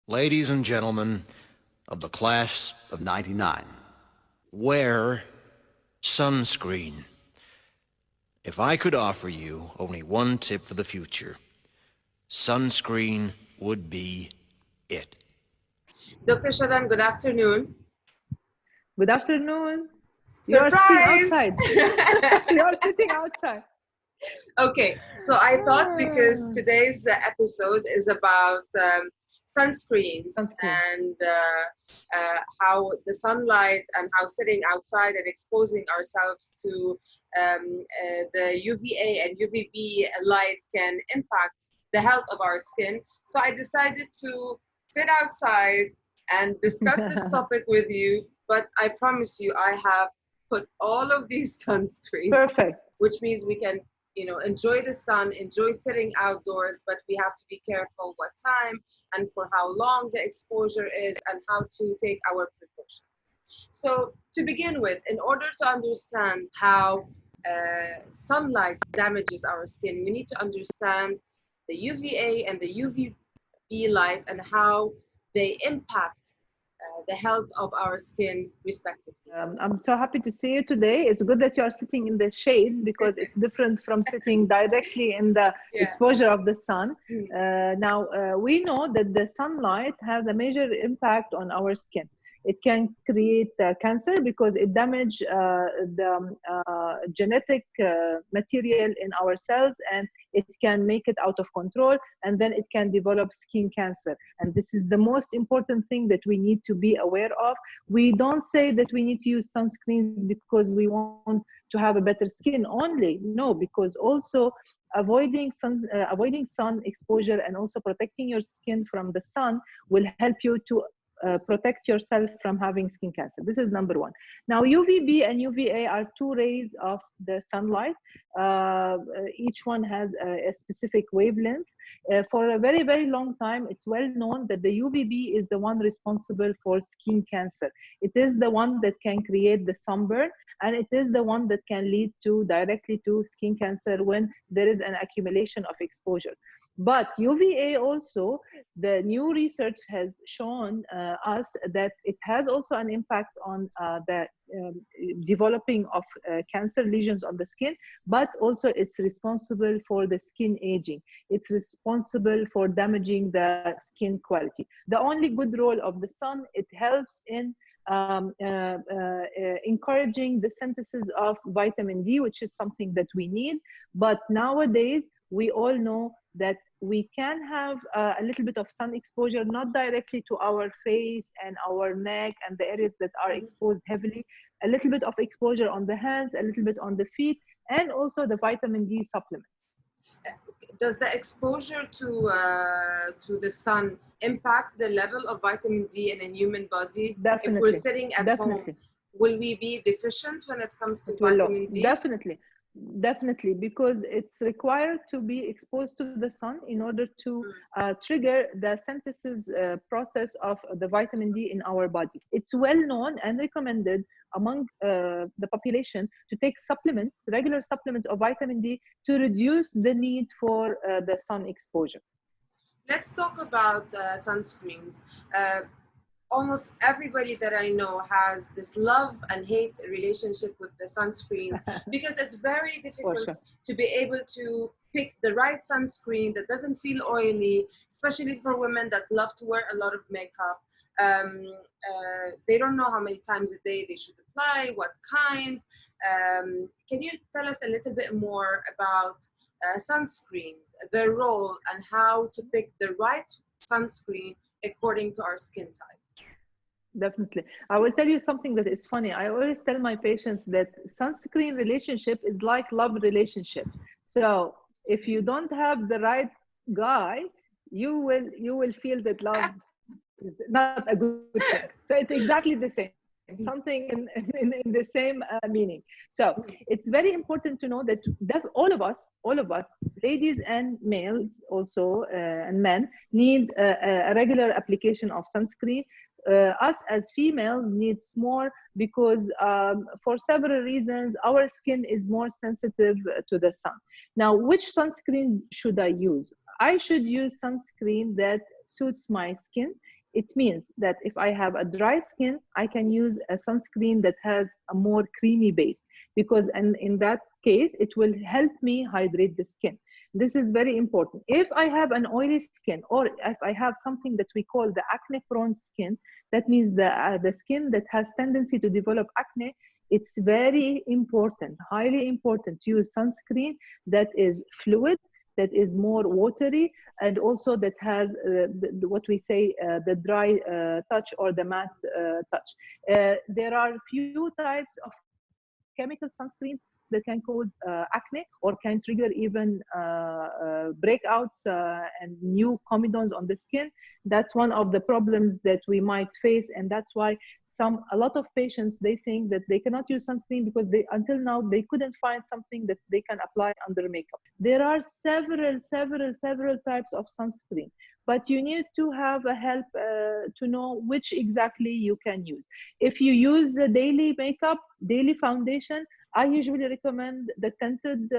Ladies and gentlemen of the class of '99, wear sunscreen. If I could offer you only one tip for the future, sunscreen would be it. Dr. Shadan, good afternoon. Good afternoon. You are sitting Surprise! outside. You are sitting outside. Okay, so I thought because today's episode is about sunscreens Sunscreen. and how the sunlight and how sitting outside and exposing ourselves to the UVA and UVB light can impact the health of our skin. So I decided to sit outside and discuss this topic with you. But I promise you, I have put all of these sunscreens, Perfect. which means we can enjoy the sun, enjoy sitting outdoors, but we have to be careful what time and for how long the exposure is and how to take our precautions. So to begin with, in order to understand how sunlight damages our skin, we need to understand the UVA and the UVB light and how they impact the health of our skin respectively. I'm so happy to see you today. It's good that you are sitting in the shade because it's different from sitting directly in the exposure of the sun. Now, we know that the sunlight has a major impact on our skin. It can create cancer because it damages the genetic material in our cells, and it can make it out of control, and then it can develop skin cancer. And this is the most important thing that we need to be aware of. We don't say that we need to use sunscreens because we want to have a better skin only. No, because also avoiding sun exposure and also protecting your skin from the sun will help you to protect yourself from having skin cancer. This is number one. Now, UVB and UVA are two rays of the sunlight. Each one has a specific wavelength. For a very, very long time, it's well known that the UVB is the one responsible for skin cancer. It is the one that can create the sunburn, and it is the one that can lead directly to skin cancer when there is an accumulation of exposure. But UVA also, the new research has shown us that it has also an impact on the developing of cancer lesions on the skin, but also it's responsible for the skin aging. It's responsible for damaging the skin quality. The only good role of the sun, it helps in encouraging the synthesis of vitamin D, which is something that we need. But nowadays, we all know that we can have a little bit of sun exposure, not directly to our face and our neck and the areas that are exposed heavily, a little bit of exposure on the hands, a little bit on the feet, and also the vitamin D supplements. Does the exposure to the sun impact the level of vitamin D in a human body? Definitely. If we're sitting at home, will we be deficient when it comes to vitamin D? Definitely, because it's required to be exposed to the sun in order to trigger the synthesis process of the vitamin D in our body. It's well known and recommended among the population to take supplements, regular supplements of vitamin D, to reduce the need for the sun exposure. Let's talk about sunscreens. Almost everybody that I know has this love and hate relationship with the sunscreens because it's very difficult to be able to pick the right sunscreen that doesn't feel oily, especially for women that love to wear a lot of makeup. They don't know how many times a day they should apply, what kind. Can you tell us a little bit more about sunscreens, their role, and how to pick the right sunscreen according to our skin type? Definitely. I will tell you something that is funny. I always tell my patients that sunscreen relationship is like love relationship. So if you don't have the right guy, you will feel that love is not a good thing. So it's exactly the same. something in the same meaning. So it's very important to know that all of us, ladies and males also, and men, need a regular application of sunscreen. Us as females needs more because for several reasons our skin is more sensitive to the sun. Now, which sunscreen should I use? I should use sunscreen that suits my skin. It means that if I have a dry skin, I can use a sunscreen that has a more creamy base, because in that case, it will help me hydrate the skin. This is very important. If I have an oily skin, or if I have something that we call the acne prone skin, that means the skin that has tendency to develop acne, it's very important, highly important to use sunscreen that is fluid, that is more watery, and also that has what we say the dry touch or the matte touch. There are few types of chemical sunscreens that can cause acne or can trigger even breakouts and new comedones on the skin. That's one of the problems that we might face, and that's why a lot of patients, they think that they cannot use sunscreen because until now they couldn't find something that they can apply under makeup. There are several types of sunscreen, but you need to have a help to know which exactly you can use. If you use a daily makeup, daily foundation, I usually recommend the tinted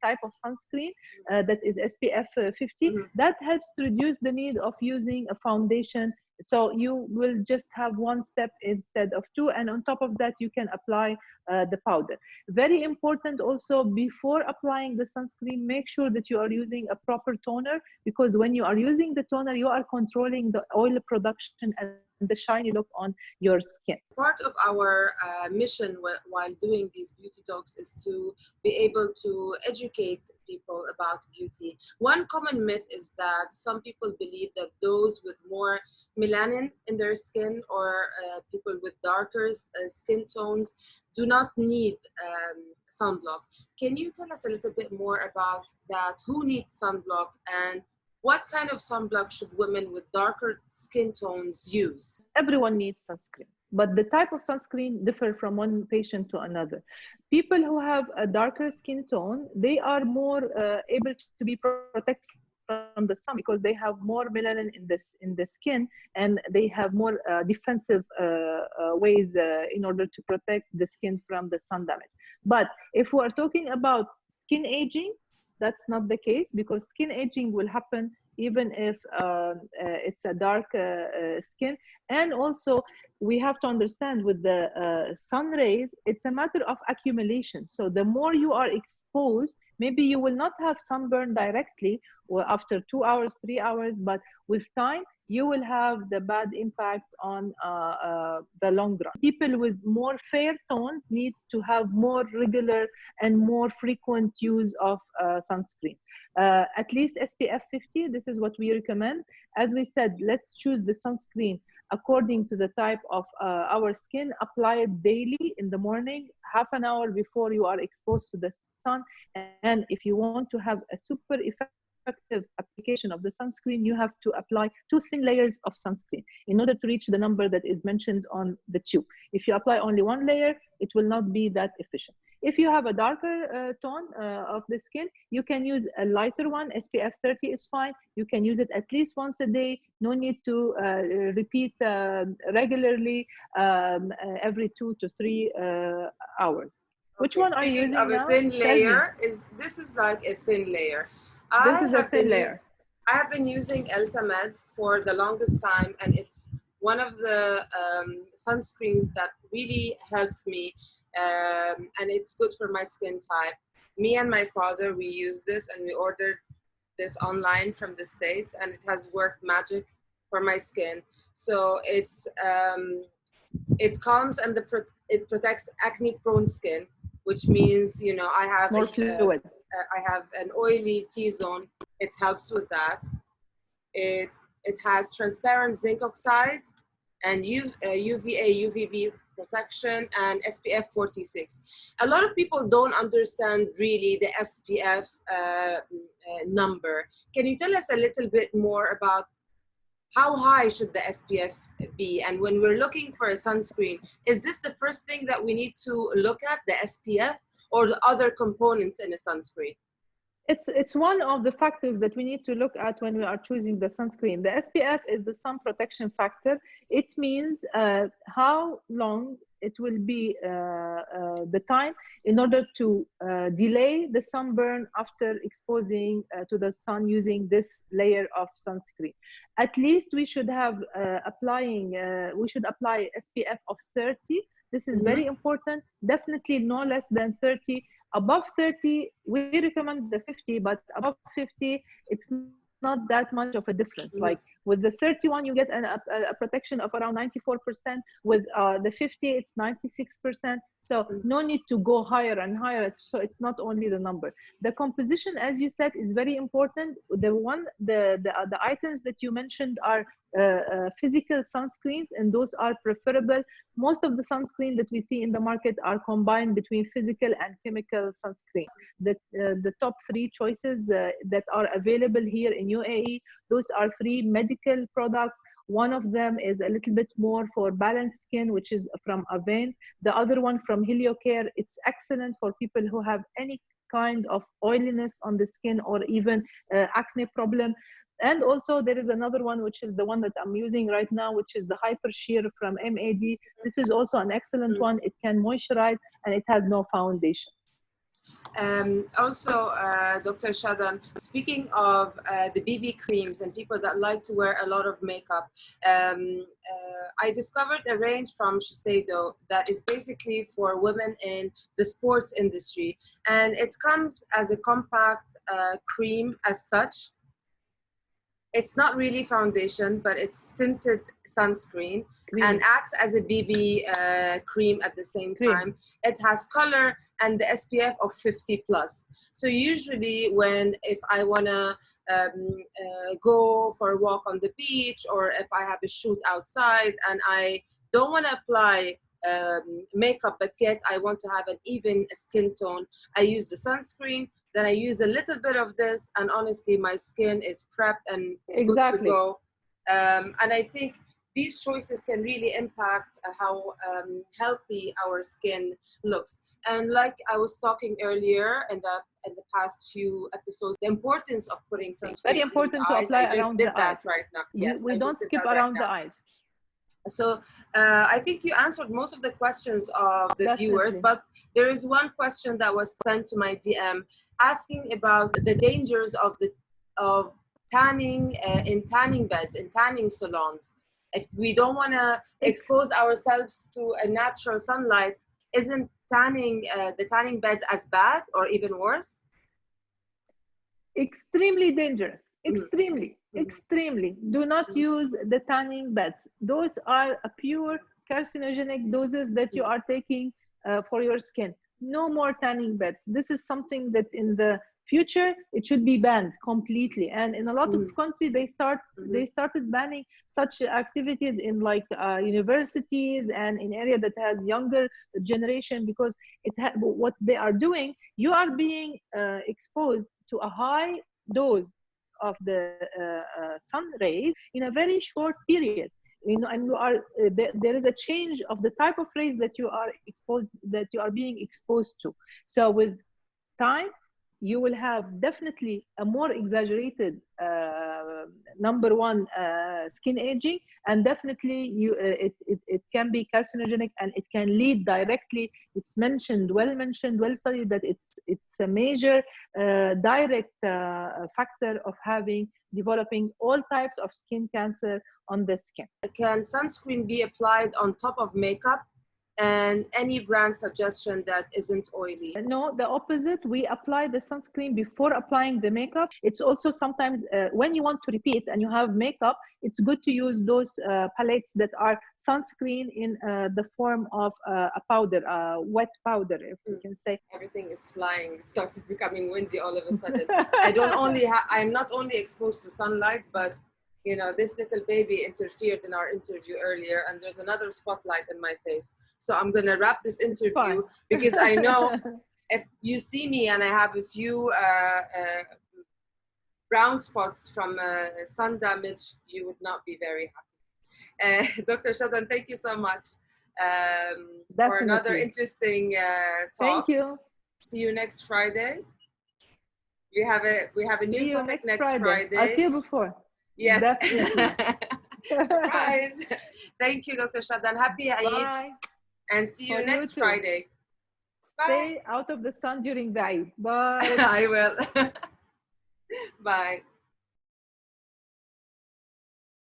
type of sunscreen that is SPF 50. That helps to reduce the need of using a foundation. So you will just have one step instead of two, and on top of that, you can apply the powder. Very important also, before applying the sunscreen, make sure that you are using a proper toner, because when you are using the toner, you are controlling the oil production and the shiny look on your skin. Part of our mission while doing these beauty talks is to be able to educate people about beauty. One common myth is that some people believe that those with more melanin in their skin, or people with darker skin tones, do not need sunblock. Can you tell us a little bit more about that? Who needs sunblock, and what kind of sunblock should women with darker skin tones use? Everyone needs sunscreen, but the type of sunscreen differ from one patient to another. People who have a darker skin tone, they are more able to be protected from the sun because they have more melanin in the skin, and they have more defensive ways in order to protect the skin from the sun damage. But if we are talking about skin aging, that's not the case, because skin aging will happen even if it's a dark skin. And also, we have to understand with the sun rays, it's a matter of accumulation. So the more you are exposed, maybe you will not have sunburn directly or after 2 hours, 3 hours, but with time, you will have the bad impact on the long run. People with more fair tones needs to have more regular and more frequent use of sunscreen. At least SPF 50, this is what we recommend. As we said, let's choose the sunscreen according to the type of our skin. Apply it daily in the morning, half an hour before you are exposed to the sun. And if you want to have a super effective application of the sunscreen, you have to apply 2 thin layers of sunscreen in order to reach the number that is mentioned on the tube. If you apply only 1 layer, it will not be that efficient. If you have a darker tone of the skin, you can use a lighter one. SPF 30 is fine. You can use it at least once a day. No need to repeat regularly every 2 to 3 hours. Which one are you using now? Speaking of a thin layer, this is like a thin layer. This is a thin layer. I have been using Eltamed for the longest time, and it's one of the sunscreens that really helped me, and it's good for my skin type. Me and my father, we use this, and we ordered this online from the States, and it has worked magic for my skin. So it calms and it protects acne-prone skin, which means, you know, I have more fluid. I have an oily T-zone. It helps with that. It has transparent zinc oxide and UVA, UVB protection, and SPF 46. A lot of people don't understand really the SPF number. Can you tell us a little bit more about how high should the SPF be? And when we're looking for a sunscreen, is this the first thing that we need to look at, the SPF, or the other components in a sunscreen? It's one of the factors that we need to look at when we are choosing the sunscreen. The SPF is the sun protection factor. It means how long it will be the time in order to delay the sunburn after exposing to the sun using this layer of sunscreen. At least we should have we should apply SPF of 30. This is very important. Definitely no less than 30. Above 30, we recommend the 50, but above 50, it's not that much of a difference. Like with the 31, you get a protection of around 94%. With the 50, it's 96%. So no need to go higher and higher. So it's not only the number. The composition, as you said, is very important. The items that you mentioned are physical sunscreens, and those are preferable. Most of the sunscreen that we see in the market are combined between physical and chemical sunscreens. The top three choices that are available here in UAE, those are three medical products. One of them is a little bit more for balanced skin, which is from Avane. The other one from HelioCare. It's excellent for people who have any kind of oiliness on the skin or even acne problem. And also there is another one, which is the one that I'm using right now, which is the Hyper Sheer from MAD. This is also an excellent one. It can moisturize and it has no foundation. Also, Dr. Shadan, speaking of the BB creams and people that like to wear a lot of makeup, I discovered a range from Shiseido that is basically for women in the sports industry. And it comes as a compact cream as such. It's not really foundation, but it's tinted sunscreen and acts as a BB cream at the same time. It has color and the SPF of 50 plus. So usually if I wanna go for a walk on the beach, or if I have a shoot outside and I don't wanna apply makeup, but yet I want to have an even skin tone, I use the sunscreen. Then I use a little bit of this, and honestly, my skin is prepped and good to go. And I think these choices can really impact how healthy our skin looks. And like I was talking earlier in the past few episodes, the importance of putting sunscreen. It's very important to apply around the eyes. I just did that right now. Yes, we don't skip around the eyes. So I think you answered most of the questions of the viewers, but there is one question that was sent to my DM asking about the dangers of tanning in tanning beds, in tanning salons. If we don't want to expose ourselves to a natural sunlight, isn't the tanning beds as bad or even worse? Extremely dangerous. Extremely. Do not use the tanning beds. Those are a pure carcinogenic doses that you are taking for your skin. No more tanning beds. This is something that in the future it should be banned completely. And in a lot of countries they started banning such activities in like universities and in area that has younger generation, because what they are doing, you are being exposed to a high dose of the sun rays in a very short period, and you are there is a change of the type of rays that you are being exposed to. So with time you will have definitely a more exaggerated number one skin aging, and definitely it can be carcinogenic, and it can lead directly, it's well studied that it's a major direct factor of developing all types of skin cancer on the skin. Can sunscreen be applied on top of makeup? And any brand suggestion that isn't oily? No, the opposite. We apply the sunscreen before applying the makeup. It's also sometimes when you want to repeat and you have makeup, it's good to use those palettes that are sunscreen in the form of a powder, wet powder, if we can say. Everything is flying. It started becoming windy all of a sudden. I'm not only exposed to sunlight, but you know, this little baby interfered in our interview earlier, and there's another spotlight in my face. So I'm going to wrap this interview because I know if you see me and I have a few brown spots from sun damage, you would not be very happy. Dr. Shadan, thank you so much for another Definitely. interesting Thank talk. you. See you next Friday. We have a See new you topic next next Friday. I'll Friday. see you before. Yes. Definitely. Surprise. Thank you, Dr. Shadan. Happy Eid. Bye. And see you For next too. Friday. Bye. Stay out of the sun during the Eid. Bye. I will. Bye.